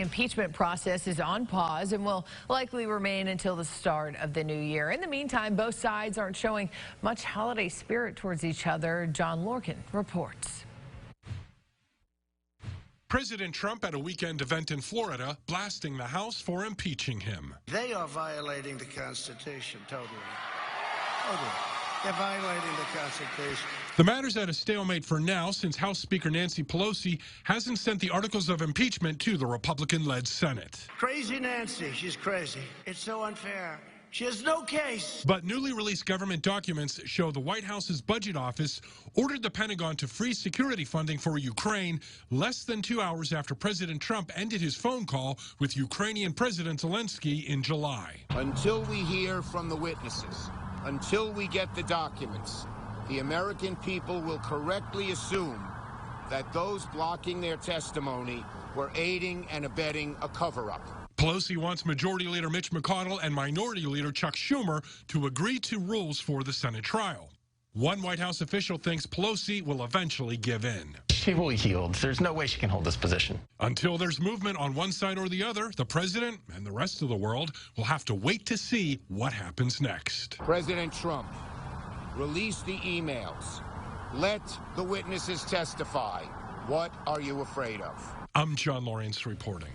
impeachment process is on pause and will likely remain until the start of the new year. In the meantime, both sides aren't showing much holiday spirit towards each other. John Lorcan reports. President Trump at a weekend event in Florida blasting the House for impeaching him. They are violating the Constitution, totally. They're violating the Constitution. The matter's at a stalemate for now since House Speaker Nancy Pelosi hasn't sent the articles of impeachment to the Republican-led Senate. Crazy Nancy, she's crazy. It's so unfair. She has no case. But newly released government documents show the White House's budget office ordered the Pentagon to freeze security funding for Ukraine less than 2 hours after President Trump ended his phone call with Ukrainian President Zelensky in July. Until we hear from the witnesses, until we get the documents, the American people will correctly assume that those blocking their testimony were aiding and abetting a cover-up. Pelosi wants Majority Leader Mitch McConnell and Minority Leader Chuck Schumer to agree to rules for the Senate trial. One White House official thinks Pelosi will eventually give in. She will yield. There's no way she can hold this position. Until there's movement on one side or the other, the president and the rest of the world will have to wait to see what happens next. President Trump, release the emails. Let the witnesses testify. What are you afraid of? I'm John Lawrence reporting.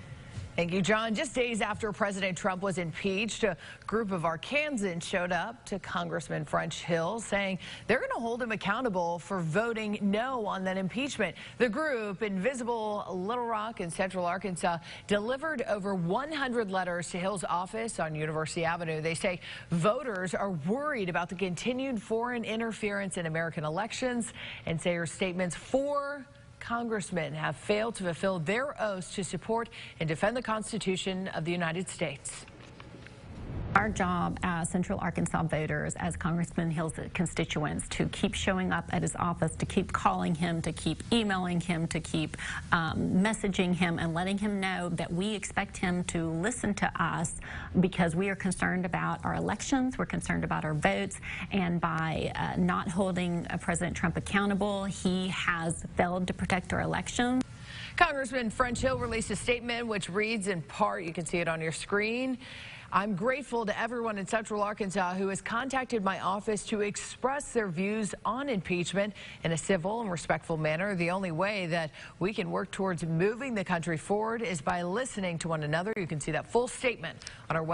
Thank you, John. Just days after President Trump was impeached, a group of Arkansans showed up to Congressman French Hill saying they're going to hold him accountable for voting no on that impeachment. The group, Indivisible, Little Rock and Central Arkansas, delivered over 100 letters to Hill's office on University Avenue. They say voters are worried about the continued foreign interference in American elections and say her statements for congressmen have failed to fulfill their oaths to support and defend the Constitution of the United States. Our job as Central Arkansas voters, as Congressman Hill's constituents, to keep showing up at his office, to keep calling him, to keep emailing him, to keep messaging him and letting him know that we expect him to listen to us because we are concerned about our elections, we're concerned about our votes, and by not holding President Trump accountable, he has failed to protect our elections. Congressman French Hill released a statement which reads in part, you can see it on your screen, I'm grateful to everyone in Central Arkansas who has contacted my office to express their views on impeachment in a civil and respectful manner. The only way that we can work towards moving the country forward is by listening to one another. You can see that full statement on our website.